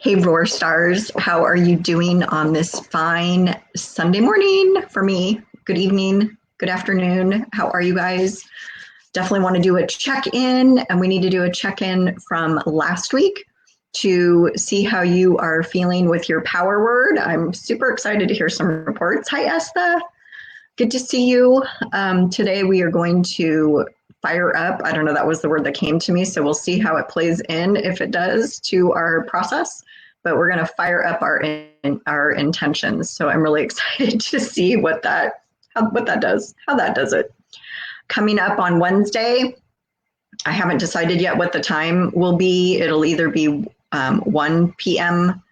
Hey, Roar Stars, how are you doing on this fine Sunday morning for me? Good evening, good afternoon. How are you guys? Definitely want to do a check-in, and we need to do a check-in from last week to see how you are feeling with your power word. I'm super excited to hear some reports. Hi, Esther. Good to see you. Today we are going to fire up. I don't know, that was the word that came to me, so we'll see how it plays in, if it does, to our process. But we're going to fire up our intentions. So I'm really excited to see what that does, how that does it. Coming up on Wednesday, I haven't decided yet what the time will be. It'll either be 1 p.m.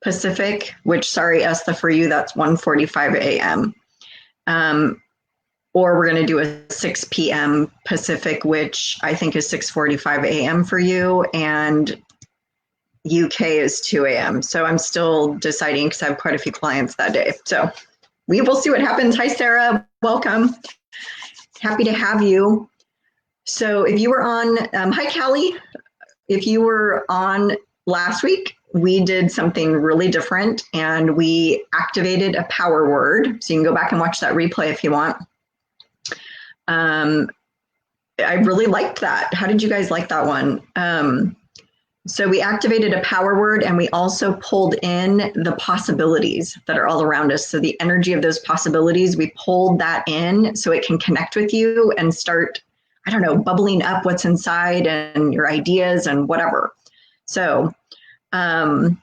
Pacific, which, sorry, Esther, for you, that's 1:45 a.m. Or we're going to do a 6 p.m. Pacific, which I think is 6:45 a.m. for you, and UK is 2 a.m. So I'm still deciding because I have quite a few clients that day. So we will see what happens. Hi, Sarah. Welcome. Happy to have you. So if you were on, hi, Callie. If you were on last week, we did something really different and we activated a power word. So you can go back and watch that replay if you want. I really liked that. How did you guys like that one? So we activated a power word and we also pulled in the possibilities that are all around us. So the energy of those possibilities, we pulled that in so it can connect with you and start, I don't know, bubbling up what's inside and your ideas and whatever. So I'm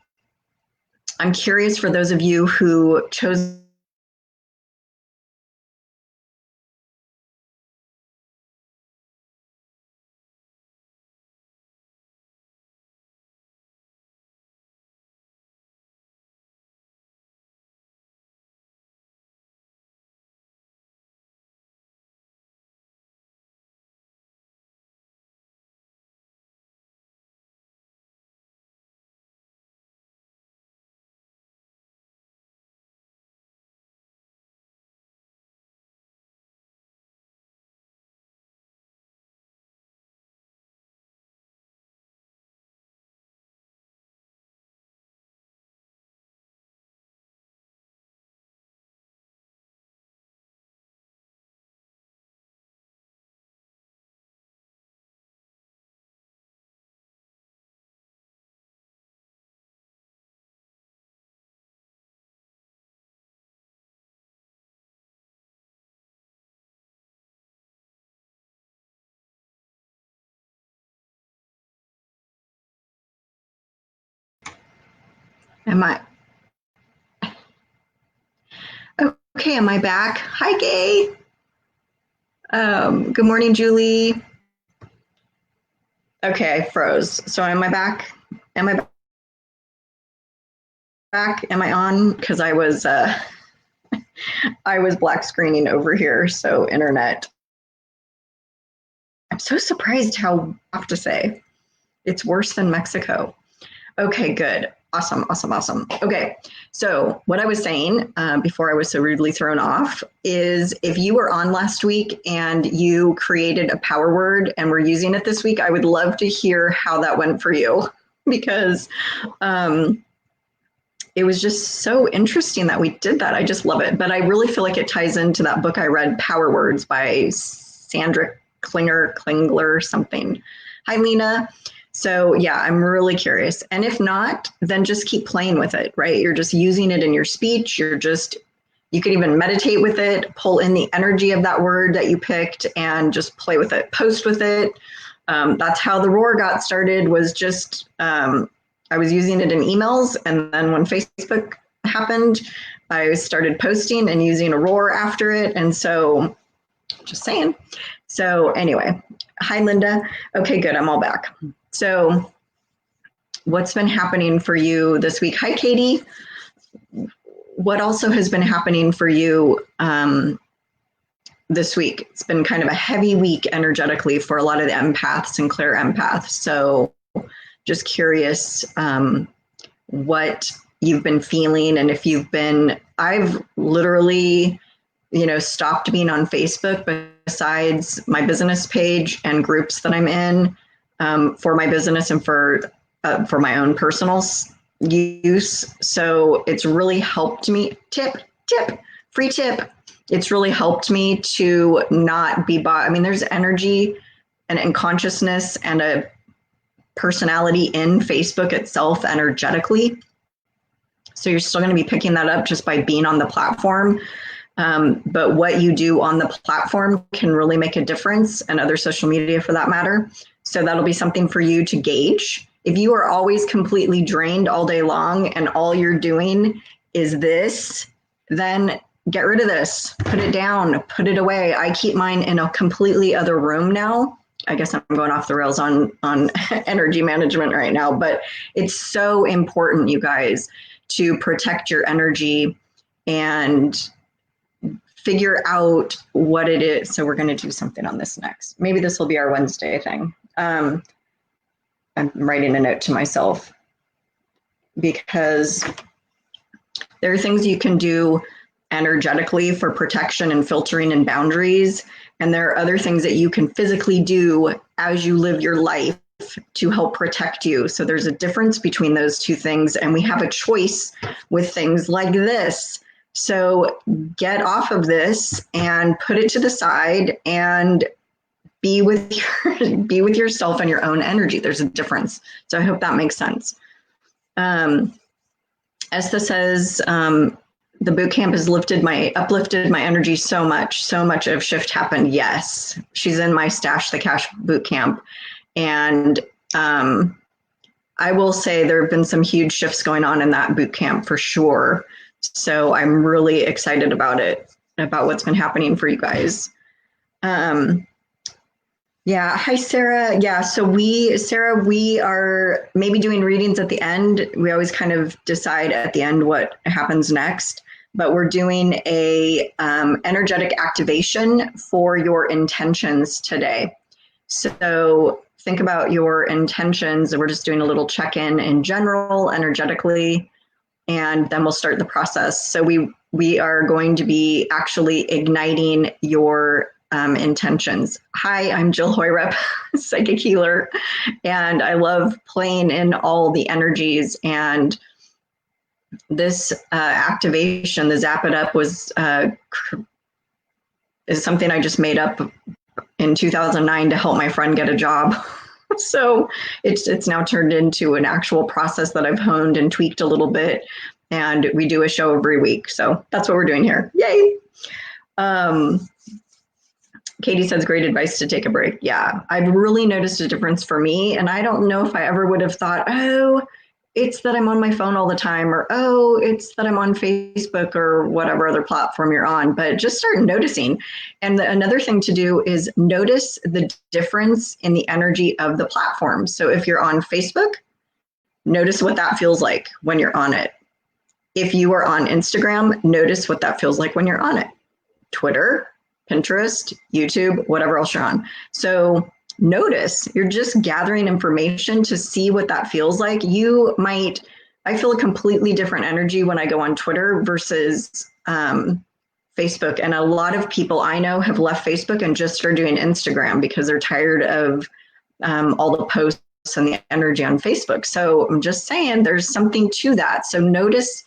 curious for those of you who chose Am I okay? Am I back? Hi, Gay. Good morning, Julie. Okay, I froze. So am I back? Am I back? Am I on? Because I was black screening over here. So internet. I'm so surprised how I have to say it's worse than Mexico. Okay, good. Awesome. Okay, so what I was saying before I was so rudely thrown off is if you were on last week and you created a power word and we're using it this week, I would love to hear how that went for you because it was just so interesting that we did that. I just love it. But I really feel like it ties into that book I read, Power Words by Sandra Klingler something. Hi, Lena. So yeah, I'm really curious. And if not, then just keep playing with it, right? You're just using it in your speech. You can even meditate with it, pull in the energy of that word that you picked and just play with it, post with it. That's how the roar got started, was just, I was using it in emails. And then when Facebook happened, I started posting and using a roar after it. And so just saying. So anyway, hi, Linda. Okay, good. I'm all back. So what's been happening for you this week? Hi, Katie. What also has been happening for you this week? It's been kind of a heavy week energetically for a lot of the empaths and clear empaths. So just curious what you've been feeling and if you've been, I've literally, stopped being on Facebook besides my business page and groups that I'm in for my business and for my own personal use. So it's really helped me. Free tip. It's really helped me to not be I mean, there's energy and consciousness and a personality in Facebook itself energetically. So you're still going to be picking that up just by being on the platform. But what you do on the platform can really make a difference, and other social media for that matter. So that'll be something for you to gauge. If you are always completely drained all day long and all you're doing is this, then get rid of this, put it down, put it away. I keep mine in a completely other room now. I guess I'm going off the rails on energy management right now, but it's so important, you guys, to protect your energy and figure out what it is. So we're going to do something on this next. Maybe this will be our Wednesday thing. I'm writing a note to myself because there are things you can do energetically for protection and filtering and boundaries. And there are other things that you can physically do as you live your life to help protect you. So there's a difference between those two things. And we have a choice with things like this. So get off of this and put it to the side and be with yourself and your own energy. There's a difference. So I hope that makes sense. Esther says, the boot camp has uplifted my energy so much of shift happened. Yes, she's in my Stash the Cash boot camp. And I will say there have been some huge shifts going on in that boot camp for sure. So I'm really excited about it, about what's been happening for you guys. Yeah, hi, Sarah. Yeah, so we are maybe doing readings at the end. We always kind of decide at the end what happens next, but we're doing a energetic activation for your intentions today. So think about your intentions, and we're just doing a little check-in in general, energetically, and then we'll start the process. So we are going to be actually igniting your intentions. Hi, I'm Jill Hoyrep, psychic healer, and I love playing in all the energies. And this activation, the Zap It Up, is something I just made up in 2009 to help my friend get a job. So it's now turned into an actual process that I've honed and tweaked a little bit, and we do a show every week. So that's what we're doing here. Yay! Katie says, great advice to take a break. Yeah, I've really noticed a difference for me. And I don't know if I ever would have thought, oh, it's that I'm on my phone all the time, or, oh, it's that I'm on Facebook or whatever other platform you're on, but just start noticing. And another thing to do is notice the difference in the energy of the platform. So if you're on Facebook, notice what that feels like when you're on it. If you are on Instagram, notice what that feels like when you're on it. Twitter, Pinterest, YouTube, whatever else you're on. So notice, you're just gathering information to see what that feels like. I feel a completely different energy when I go on Twitter versus Facebook. And a lot of people I know have left Facebook and just started doing Instagram because they're tired of all the posts and the energy on Facebook. So I'm just saying there's something to that. So notice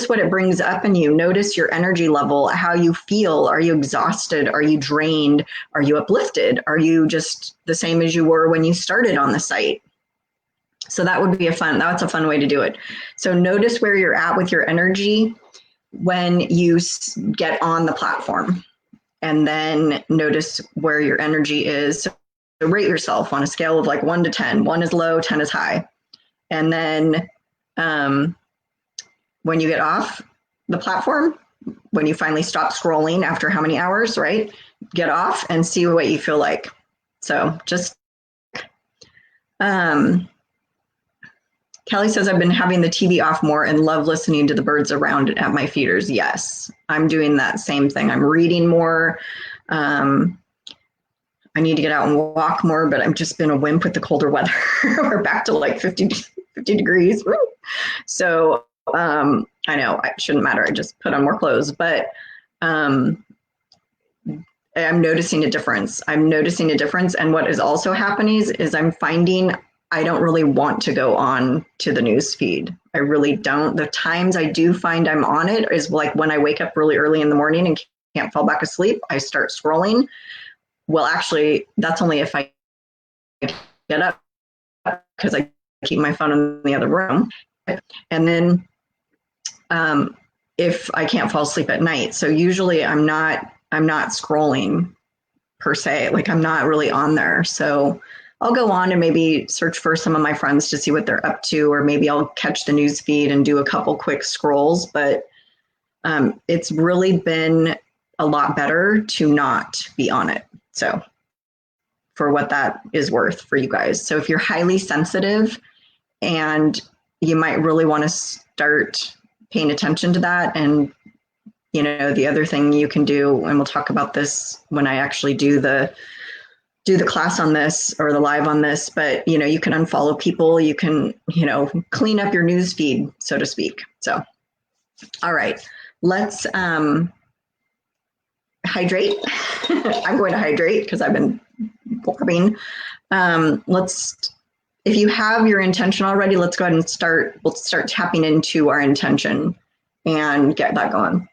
what it brings up in you. Notice your energy level, how you feel. Are you exhausted? Are you drained? Are you uplifted? Are you just the same as you were when you started on the site? So that's a fun way to do it. So notice where you're at with your energy when you get on the platform, and then notice where your energy is. So rate yourself on a scale of like 1 to 10. 1 is low, 10 is high. And then when you get off the platform, when you finally stop scrolling after how many hours, right? Get off and see what you feel like. So just, Kelly says, I've been having the TV off more and love listening to the birds around at my feeders. Yes, I'm doing that same thing. I'm reading more. I need to get out and walk more, but I've just been a wimp with the colder weather. We're back to like 50 degrees. Woo! So I know it shouldn't matter. I just put on more clothes, but I'm noticing a difference. And what is also happening is I'm finding I don't really want to go on to the news feed. I really don't. The times I do find I'm on it is like when I wake up really early in the morning and can't fall back asleep, I start scrolling. Well, actually, that's only if I get up because I keep my phone in the other room. And then if I can't fall asleep at night. So usually I'm not scrolling per se. Like I'm not really on there. So I'll go on and maybe search for some of my friends to see what they're up to, or maybe I'll catch the news feed and do a couple quick scrolls. But it's really been a lot better to not be on it. So for what that is worth for you guys. So if you're highly sensitive and you might really want to start paying attention to that. And, you know, the other thing you can do, and we'll talk about this when I actually do the class on this or the live on this, but, you know, you can unfollow people, you can, you know, clean up your news feed, so to speak. So, all right, let's hydrate. I'm going to hydrate because I've been blabbing. If you have your intention already, let's go ahead and we'll start tapping into our intention and get that going.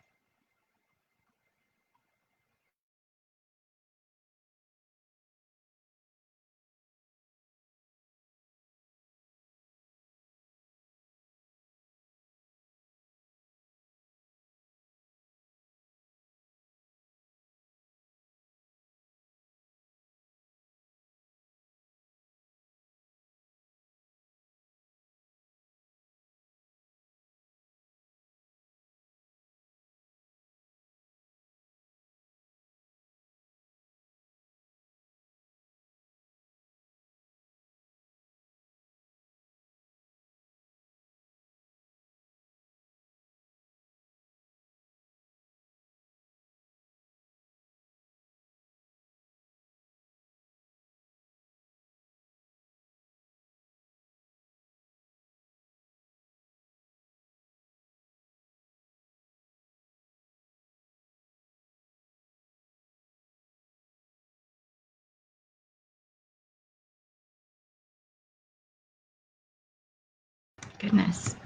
Goodness.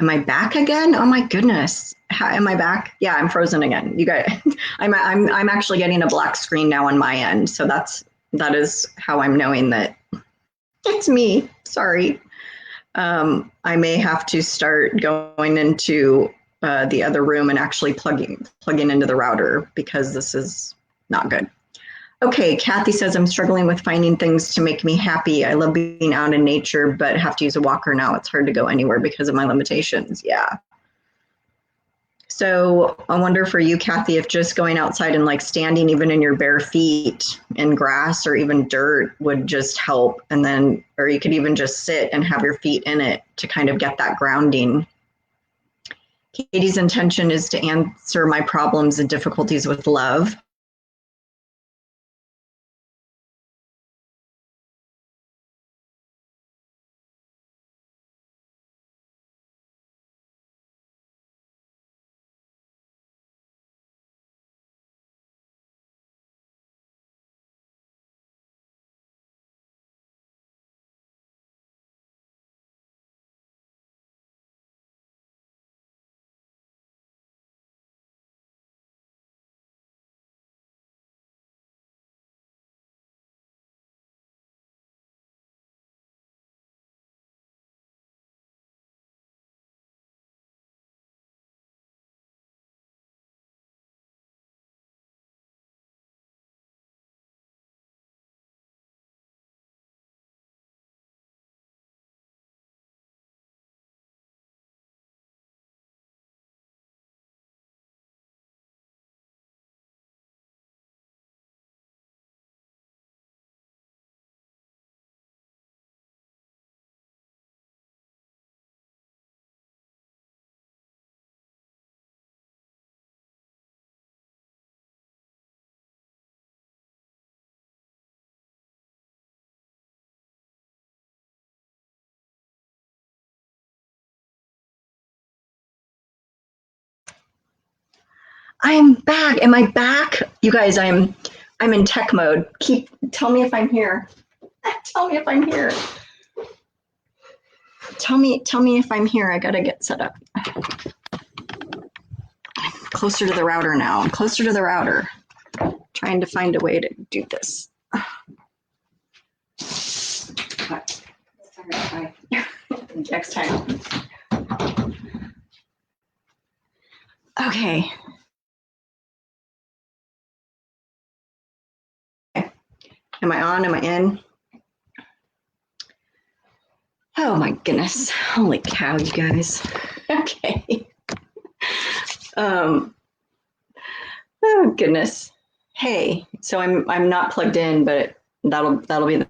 Am I back again? Oh my goodness. Am I back? Yeah, I'm frozen again. You guys, I'm actually getting a black screen now on my end. So that is how I'm knowing that it's me. Sorry. I may have to start going into the other room and actually plugging into the router because this is not good. Okay, Kathy says, I'm struggling with finding things to make me happy. I love being out in nature, but have to use a walker now. It's hard to go anywhere because of my limitations. Yeah. So I wonder for you, Kathy, if just going outside and like standing even in your bare feet in grass or even dirt would just help. And then, or you could even just sit and have your feet in it to kind of get that grounding. Katie's intention is to answer my problems and difficulties with love. I'm back. Am I back? You guys, I'm in tech mode. Tell me if I'm here. Tell me if I'm here. tell me if I'm here. I gotta get set up. I'm closer to the router now. I'm closer to the router. Trying to find a way to do this. Next time. Okay. Am I on? Am I in? Oh my goodness. Holy cow, you guys. Okay. Oh goodness. Hey, so I'm not plugged in, but that'll be the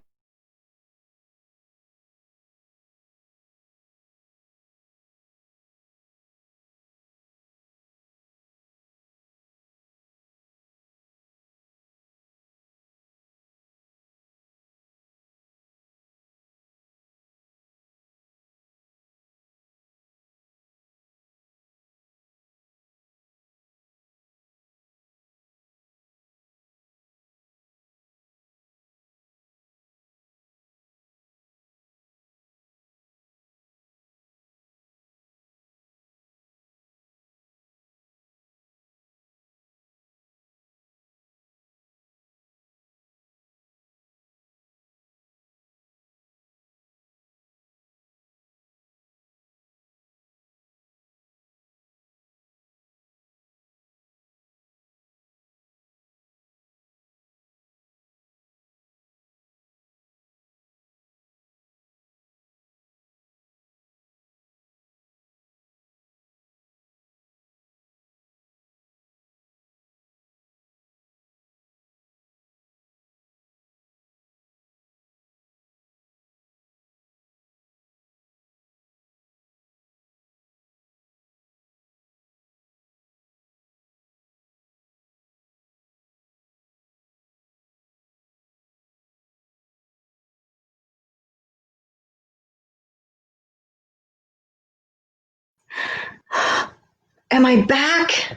Am I back?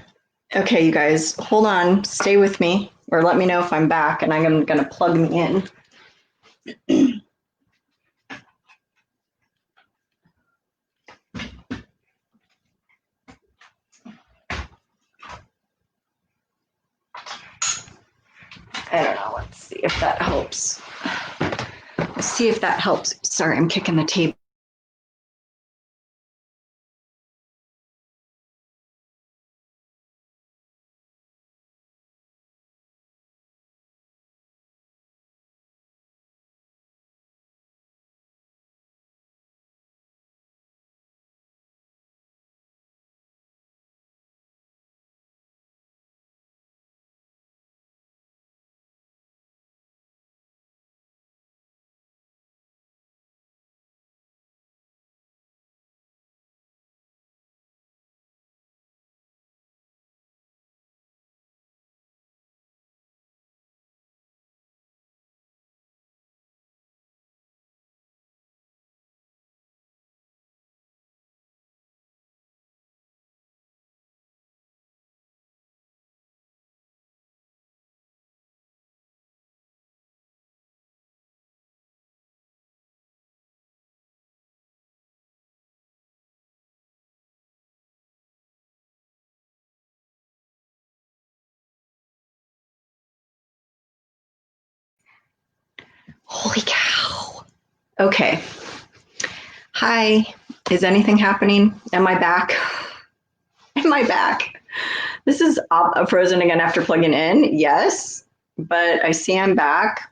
Okay, you guys, hold on. Stay with me or let me know if I'm back and I'm going to plug me in. I don't know. Let's see if that helps. Let's see if that helps. Sorry, I'm kicking the table. Holy cow. Okay. Hi. Is anything happening? Am I back? Am I back? This is frozen again after plugging in. Yes, but I see I'm back.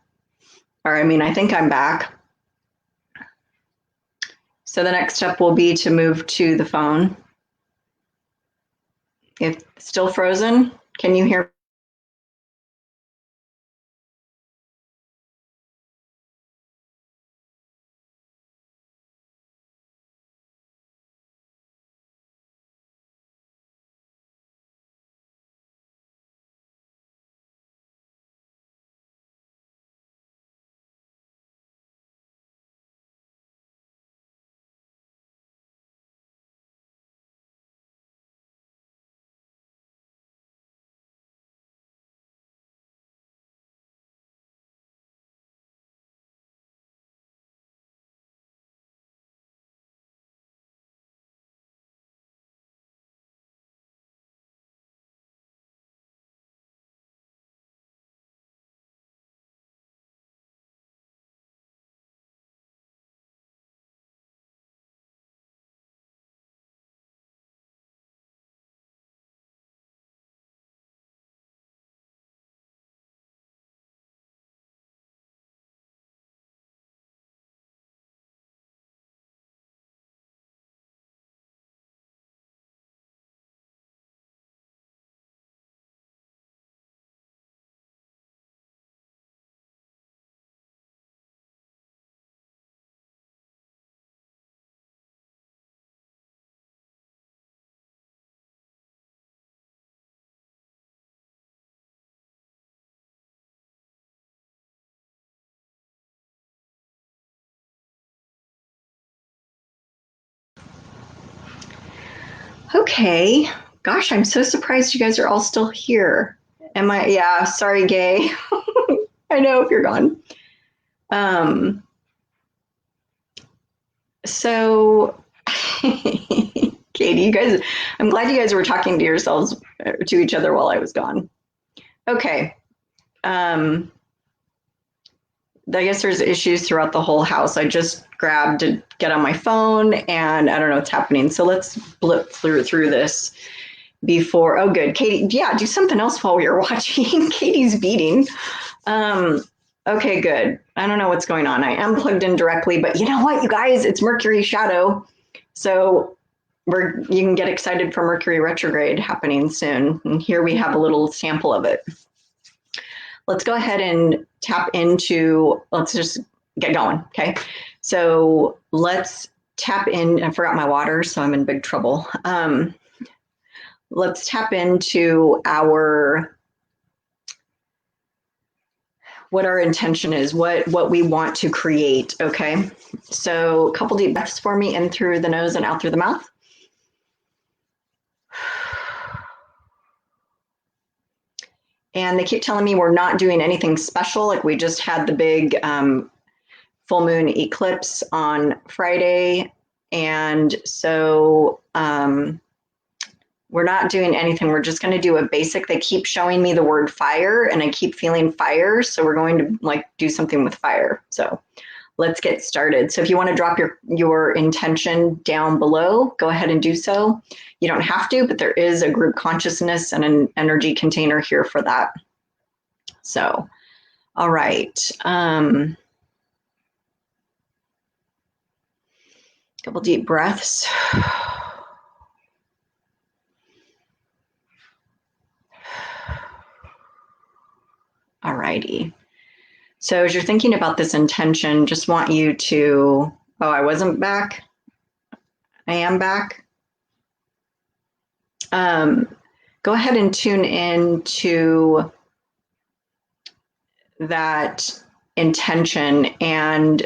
Or I mean, I think I'm back. So the next step will be to move to the phone. If still frozen, can you hear Okay. Gosh, I'm so surprised you guys are all still here. Yeah, sorry, Gay. I know if you're gone. So, Katie, you guys, I'm glad you guys were talking to yourselves, to each other while I was gone. Okay. I guess there's issues throughout the whole house. I just grabbed to get on my phone and I don't know what's happening. So let's blip through this before. Oh, good. Katie, yeah, do something else while we were watching. Katie's beating. Okay, good. I don't know what's going on. I am plugged in directly, but you know what, you guys, it's Mercury shadow. So you can get excited for Mercury retrograde happening soon. And here we have a little sample of it. Let's go ahead and tap into, let's just get going, okay? So let's tap in, I forgot my water, so I'm in big trouble. Let's tap into what our intention is, what we want to create, okay? So a couple deep breaths for me, in through the nose and out through the mouth. And they keep telling me we're not doing anything special. Like we just had the big full moon eclipse on Friday. And so we're not doing anything. We're just going to do a basic. They keep showing me the word fire and I keep feeling fire. So we're going to like do something with fire. So let's get started. So if you want to drop your intention down below, go ahead and do so. You don't have to, but there is a group consciousness and an energy container here for that. So, all right. Couple deep breaths. All righty. So as you're thinking about this intention, just want you to, oh, I wasn't back. I am back. Go ahead and tune in to that intention. And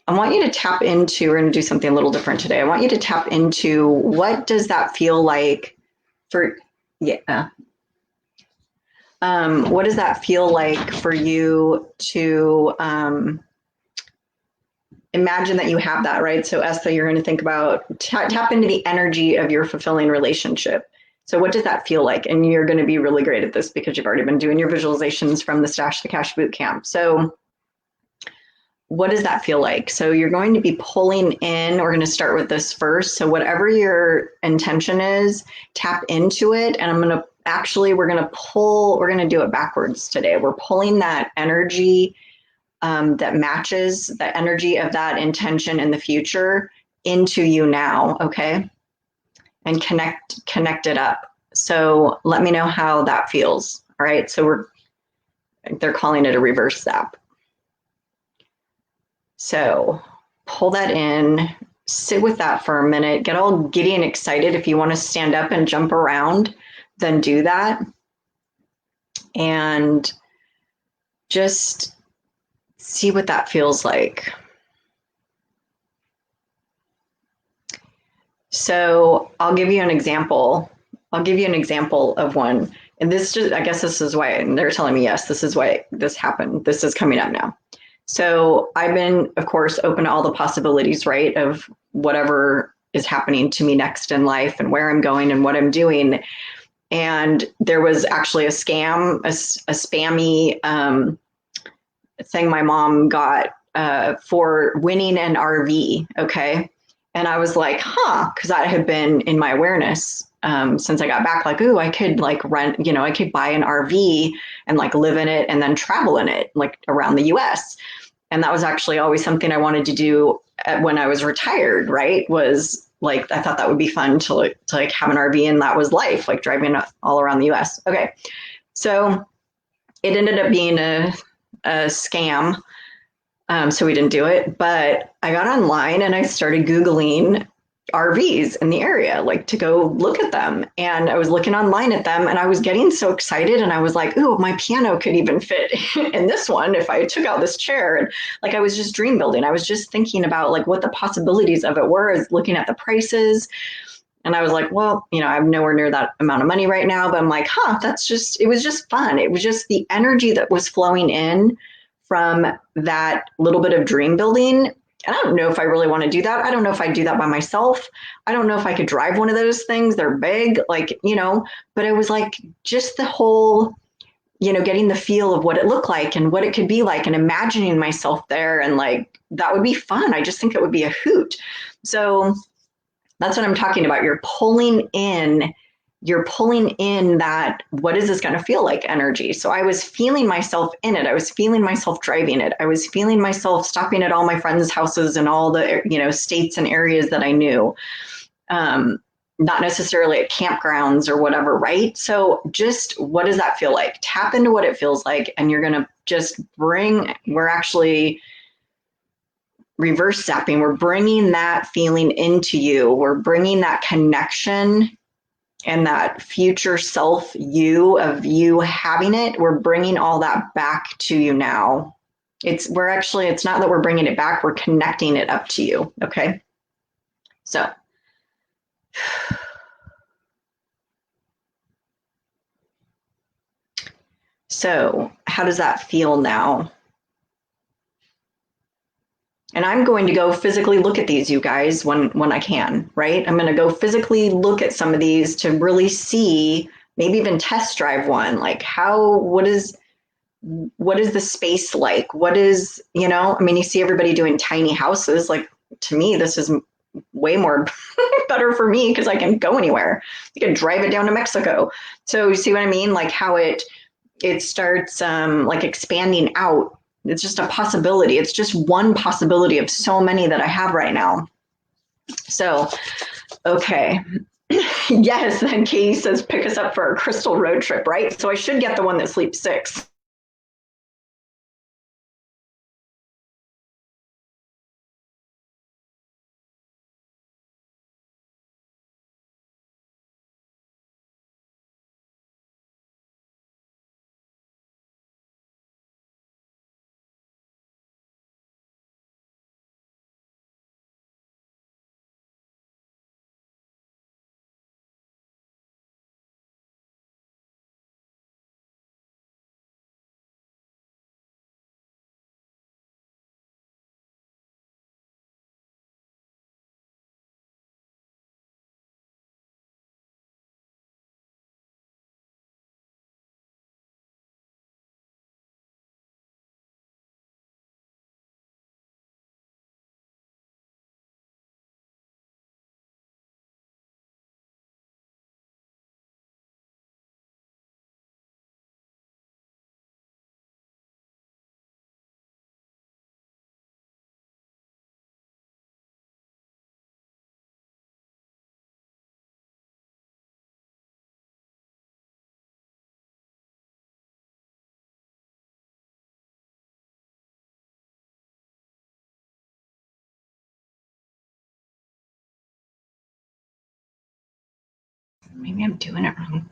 I want you to tap into, we're going to do something a little different today. I want you to tap into what does that feel like for, what does that feel like for you to imagine that you have that, right? So Esther, you're going to think about, tap into the energy of your fulfilling relationship. So what does that feel like? And you're going to be really great at this because you've already been doing your visualizations from the Stash the Cash Bootcamp. So what does that feel like? So you're going to be pulling in, we're going to start with this first. So whatever your intention is, tap into it. And we're going to do it backwards today. We're pulling that energy that matches the energy of that intention in the future into you now, okay? And connect it up. So let me know how that feels. All right, so they're calling it a reverse zap. So pull that in, sit with that for a minute, get all giddy and excited. If you want to stand up and jump around, then do that. And just see what that feels like. So I'll give you an example. Of one. And I guess this is why, and they're telling me, yes, this is why this happened. This is coming up now. So I've been, of course, open to all the possibilities, right, of whatever is happening to me next in life and where I'm going and what I'm doing. And there was actually a scam, a spammy thing my mom got for winning an RV, okay? And I was like, because that had been in my awareness since I got back, like, ooh, I could like rent, I could buy an RV and like live in it and then travel in it like around the US. And that was actually always something I wanted to do when I was retired, right? Was like, I thought that would be fun to like have an RV, and that was life, like driving all around the US. Okay. So it ended up being a scam. So we didn't do it, but I got online and I started Googling RVs in the area, like to go look at them. And I was looking online at them and I was getting so excited. And I was like, ooh, my piano could even fit in this one if I took out this chair. And like, I was just dream building. I was just thinking about like what the possibilities of it were, as looking at the prices. And I was like, well, I'm nowhere near that amount of money right now. But I'm like, it was just fun. It was just the energy that was flowing in from that little bit of dream building. And I don't know if I really want to do that. I don't know if I do that by myself. I don't know if I could drive one of those things. They're big, but it was like just the whole, getting the feel of what it looked like and what it could be like and imagining myself there. And like, that would be fun. I just think it would be a hoot. So that's what I'm talking about. You're pulling in that, what is this going to feel like energy? So I was feeling myself in it. I was feeling myself driving it. I was feeling myself stopping at all my friends' houses and all the, states and areas that I knew. Not necessarily at campgrounds or whatever, right? So just what does that feel like? Tap into what it feels like. And you're going to just we're actually reverse zapping. We're bringing that feeling into you. We're bringing that connection and that future self you of you having it. We're bringing all that back to you now. It's not that we're bringing it back. We're connecting it up to you. Okay. So how does that feel now? And I'm going to go physically look at these, you guys, when I can, right? I'm going to go physically look at some of these to really see, maybe even test drive one. Like what is the space like? What is, you see everybody doing tiny houses. Like, to me, this is way more better for me because I can go anywhere. You can drive it down to Mexico. So you see what I mean? Like how it starts like expanding out. It's just a possibility. It's just one possibility of so many that I have right now. So, okay. Yes, then Katie says, pick us up for a crystal road trip, right? So I should get the one that sleeps 6. Maybe I'm doing it wrong.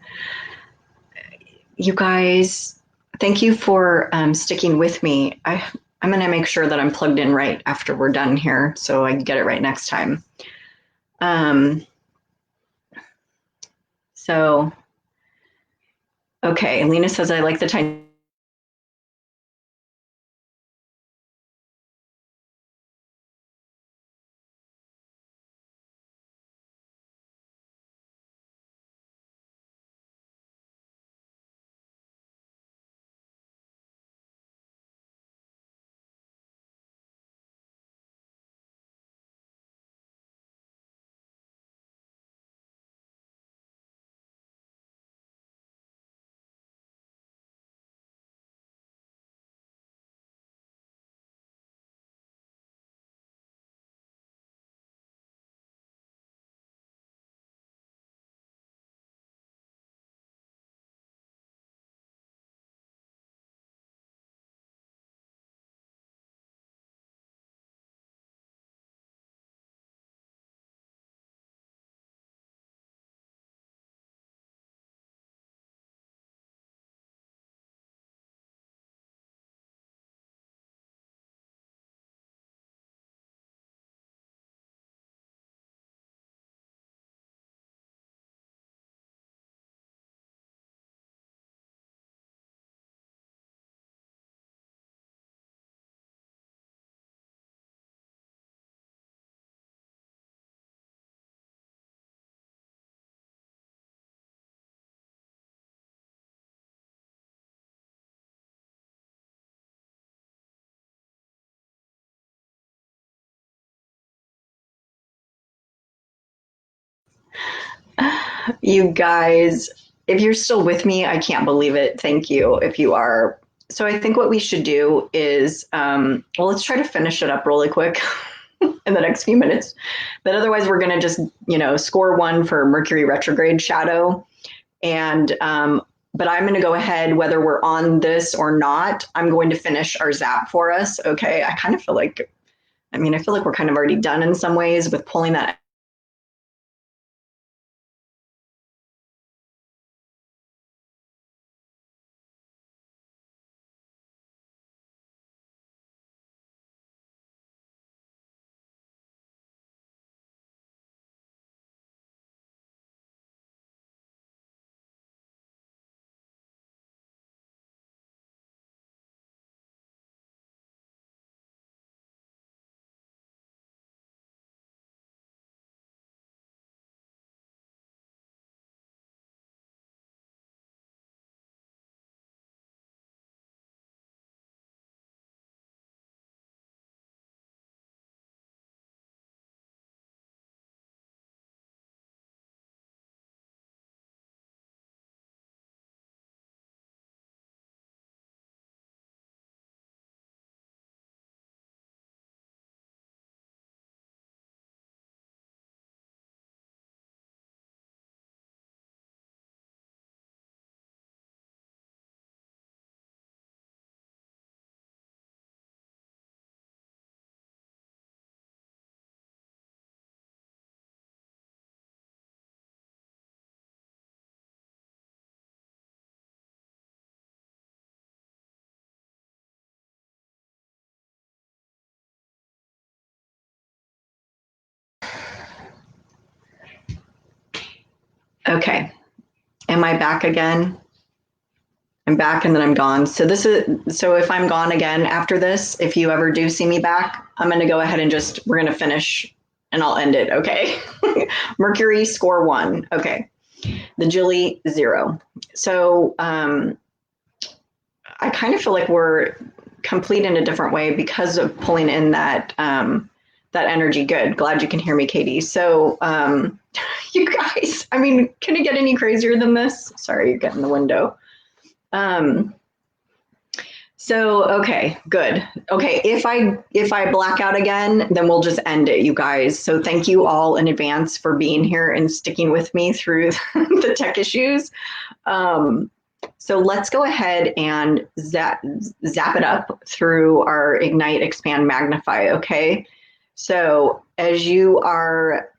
You guys, thank you for sticking with me. I'm going to make sure that I'm plugged in right after we're done here so I can get it right next time. So, okay, Lena says, I like the tiny You guys, if you're still with me, I can't believe it. Thank you if you are. So I think what we should do is, well, let's try to finish it up really quick in the next few minutes. But otherwise, we're going to just, score one for Mercury retrograde shadow. And, but I'm going to go ahead, whether we're on this or not, I'm going to finish our zap for us. Okay. I kind of feel like, I feel like we're kind of already done in some ways with pulling that. Okay. Am I back again? I'm back and then I'm gone. So if I'm gone again after this, if you ever do see me back, I'm going to go ahead and we're going to finish and I'll end it. Okay. Mercury score 1. Okay. The Jilly 0. So, I kind of feel like we're complete in a different way because of pulling in that, that energy. Good. Glad you can hear me, Katie. So, you guys, can it get any crazier than this? Sorry, you're getting the window. Okay, good. Okay, if I black out again, then we'll just end it, you guys. So thank you all in advance for being here and sticking with me through the tech issues. So let's go ahead and zap it up through our Ignite, Expand, Magnify, okay? So as you are,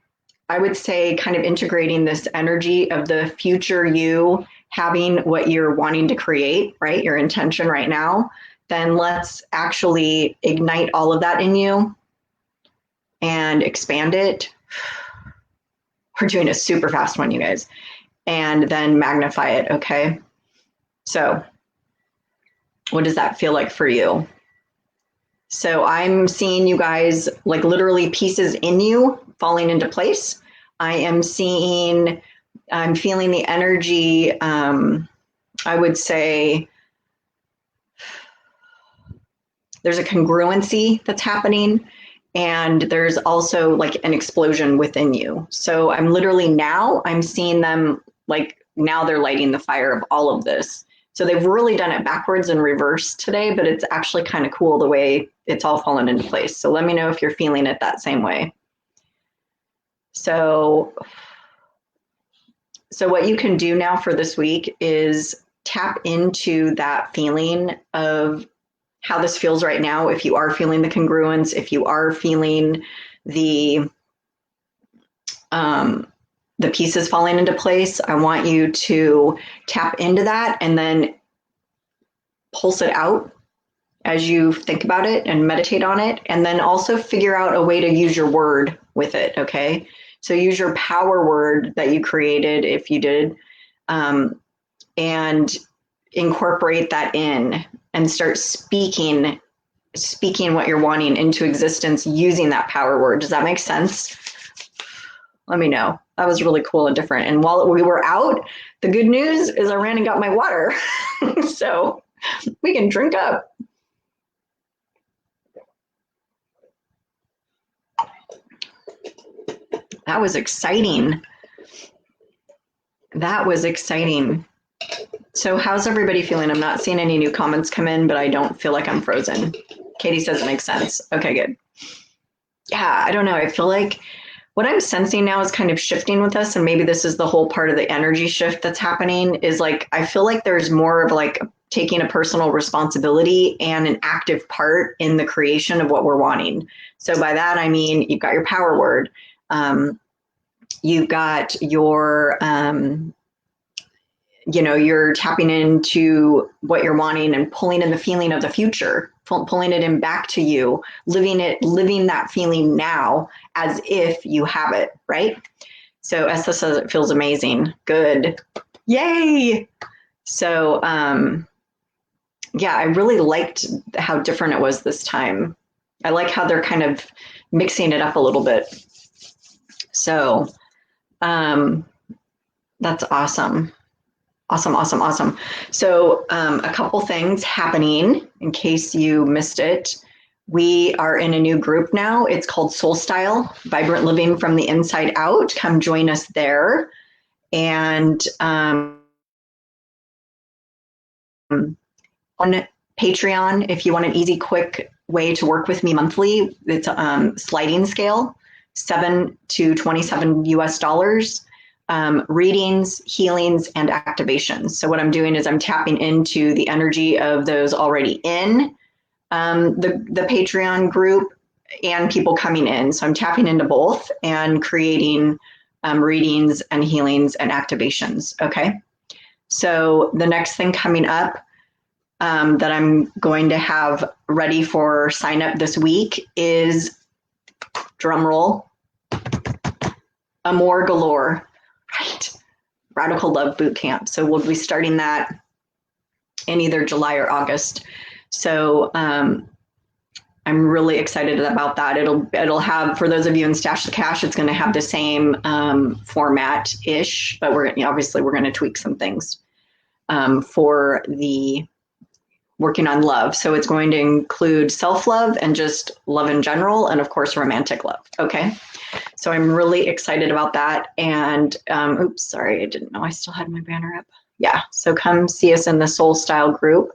I would say, kind of integrating this energy of the future you having what you're wanting to create, right? Your intention right now, then let's actually ignite all of that in you and expand it. We're doing a super fast one, you guys. And then magnify it, okay? So what does that feel like for you? So I'm seeing, you guys, like literally pieces in you falling into place. I'm feeling the energy, I would say there's a congruency that's happening, and there's also like an explosion within you. So I'm seeing them, like now they're lighting the fire of all of this. So they've really done it backwards and reverse today, but it's actually kind of cool the way it's all fallen into place. So let me know if you're feeling it that same way. So what you can do now for this week is tap into that feeling of how this feels right now. If you are feeling the congruence, if you are feeling the pieces falling into place, I want you to tap into that and then pulse it out as you think about it and meditate on it. And then also figure out a way to use your word with it, okay? So use your power word that you created, if you did, and incorporate that in and start speaking what you're wanting into existence using that power word. Does that make sense? Let me know. That was really cool and different. And while we were out, the good news is I ran and got my water. So we can drink up. That was exciting. That was exciting. So how's everybody feeling? I'm not seeing any new comments come in, but I don't feel like I'm frozen. Katie says it makes sense. Okay, good. Yeah, I don't know. I feel like what I'm sensing now is kind of shifting with us, and maybe this is the whole part of the energy shift that's happening, is like I feel like there's more of like taking a personal responsibility and an active part in the creation of what we're wanting. So by that, I mean, you've got your power word. You've got your you're tapping into what you're wanting and pulling in the feeling of the future, pulling it in back to you, living that feeling now as if you have it, right? So Esther says it feels amazing. Good. Yay. So yeah, I really liked how different it was this time. I like how they're kind of mixing it up a little bit. So that's awesome. Awesome. So a couple things happening in case you missed it. We are in a new group now. It's called Soul Style, Vibrant Living from the Inside Out. Come join us there. And on Patreon, if you want an easy, quick way to work with me monthly, it's sliding scale, $7 to $27 US. Readings, healings, and activations. So what I'm doing is I'm tapping into the energy of those already in the Patreon group and people coming in. So I'm tapping into both and creating readings and healings and activations. Okay. So the next thing coming up that I'm going to have ready for sign up this week is, drum roll, Amor Galore. Right. Radical Love Boot Camp. So we'll be starting that in either July or August. So I'm really excited about that. It'll have, for those of you in Stash the Cash, it's going to have the same format-ish, but obviously we're going to tweak some things for the working on love. So it's going to include self-love and just love in general, and of course, romantic love. Okay. So I'm really excited about that. And oops, sorry, I didn't know I still had my banner up. Yeah, so come see us in the Soul Style group.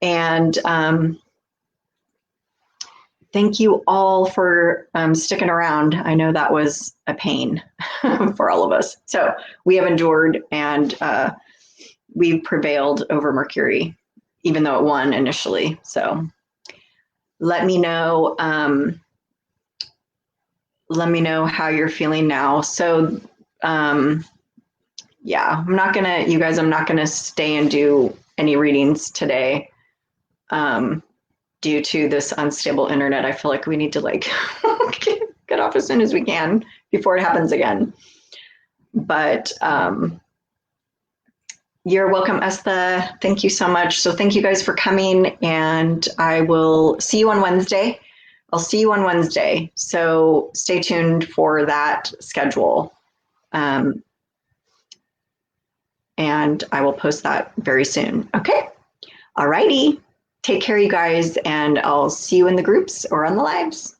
And thank you all for sticking around. I know that was a pain for all of us. So we have endured, and we've prevailed over Mercury, even though it won initially. So let me know. Let me know how you're feeling now. So yeah, I'm not gonna stay and do any readings today due to this unstable internet. I feel like we need to like get off as soon as we can before it happens again. But you're welcome, Estha. Thank you so much. So thank you guys for coming, and I will see you on Wednesday. I'll see you on Wednesday. So stay tuned for that schedule. And I will post that very soon. Okay. All righty. Take care, you guys, and I'll see you in the groups or on the lives.